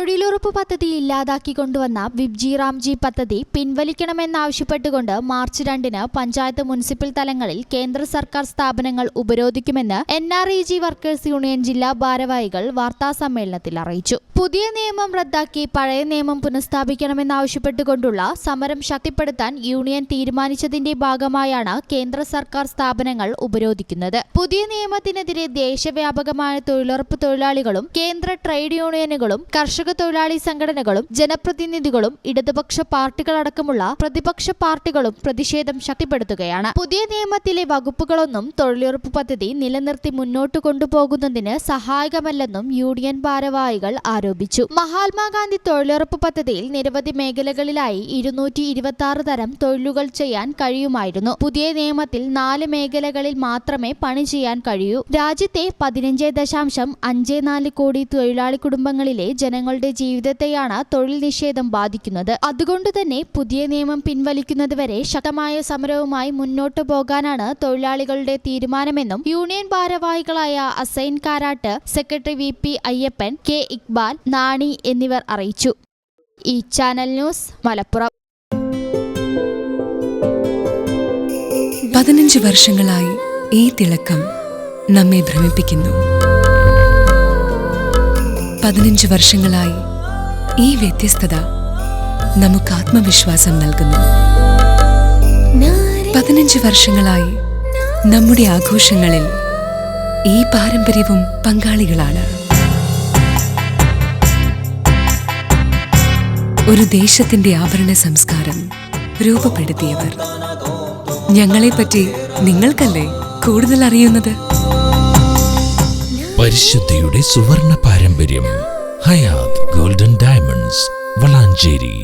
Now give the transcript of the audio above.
തൊഴിലുറപ്പ് പദ്ധതി ഇല്ലാതാക്കിക്കൊണ്ടുവന്ന വിബ്ജി റാംജി പദ്ധതി പിൻവലിക്കണമെന്നാവശ്യപ്പെട്ടുകൊണ്ട് മാർച്ച് 2-ന് പഞ്ചായത്ത് മുനിസിപ്പൽ തലങ്ങളിൽ കേന്ദ്ര സർക്കാർ സ്ഥാപനങ്ങൾ ഉപരോധിക്കുമെന്ന് NREG വർക്കേഴ്സ് യൂണിയൻ ജില്ലാ ഭാരവാഹികൾ വാർത്താസമ്മേളനത്തിൽ അറിയിച്ചു. പുതിയ നിയമം റദ്ദാക്കി പഴയ നിയമം പുനഃസ്ഥാപിക്കണമെന്നാവശ്യപ്പെട്ടുകൊണ്ടുള്ള സമരം ശക്തിപ്പെടുത്താൻ യൂണിയൻ തീരുമാനിച്ചതിന്റെ ഭാഗമായാണ് കേന്ദ്ര സർക്കാർ സ്ഥാപനങ്ങൾ ഉപരോധിക്കുന്നത്. പുതിയ നിയമത്തിനെതിരെ ദേശവ്യാപകമായ തൊഴിലുറപ്പ് തൊഴിലാളികളും കേന്ദ്ര ട്രേഡ് യൂണിയനുകളും കർഷക തൊഴിലാളി സംഘടനകളും ജനപ്രതിനിധികളും ഇടതുപക്ഷ പാർട്ടികളടക്കമുള്ള പ്രതിപക്ഷ പാർട്ടികളും പ്രതിഷേധം ശക്തിപ്പെടുത്തുകയാണ്. പുതിയ നിയമത്തിലെ വകുപ്പുകളൊന്നും തൊഴിലുറപ്പ് പദ്ധതി നിലനിർത്തി മുന്നോട്ട് കൊണ്ടുപോകുന്നതിന് സഹായകമല്ലെന്നും യൂണിയൻ ഭാരവാഹികൾ ആരോപിച്ചു. മഹാത്മാഗാന്ധി തൊഴിലുറപ്പ് പദ്ധതിയിൽ നിരവധി മേഖലകളിലായി 226 തരം തൊഴിലുകൾ ചെയ്യാൻ കഴിയുമായിരുന്നു. പുതിയ നിയമത്തിൽ 4 മേഖലകളിൽ മാത്രമേ പണി ചെയ്യാൻ കഴിയൂ. രാജ്യത്തെ 15.54 കോടി തൊഴിലാളി കുടുംബങ്ങളിലെ ജനങ്ങളുടെ ജീവിതത്തെയാണ് തൊഴിൽ നിഷേധം ബാധിക്കുന്നത്. അതുകൊണ്ടുതന്നെ പുതിയ നിയമം പിൻവലിക്കുന്നതുവരെ ശക്തമായ സമരവുമായി മുന്നോട്ടു പോകാനാണ് തൊഴിലാളികളുടെ തീരുമാനമെന്നും യൂണിയൻ ഭാരവാഹികളായ assign Karat, secretary VP Ayyappan, K Iqbal, Nani എന്നിവർ അറിയിച്ചു. ഈ ചാനൽ ന്യൂസ്, മലപ്പുറം. 15 വർഷങ്ങളായി ഈ തിളക്കം നമ്മെ ഭ്രമിപ്പിക്കുന്നു. 15 വർഷങ്ങളായി ഈ വ്യത്യസ്തത നമുക്ക് ആത്മവിശ്വാസം നൽകുന്നു. 15 വർഷങ്ങളായി നമ്മുടെ ആഘോഷങ്ങളിൽ ഈ പാരമ്പര്യവും പങ്കാളികളാണ്. ഒരു ദേശത്തിന്റെ ആഭരണ സംസ്കാരം രൂപപ്പെടുത്തിയവർ. ഞങ്ങളെപ്പറ്റി നിങ്ങൾക്കല്ലേ കൂടുതൽ അറിയുന്നത്? പരിശുദ്ധിയുടെ സുവർണ പാരമ്പര്യം. Hayath golden diamonds, Valanchery.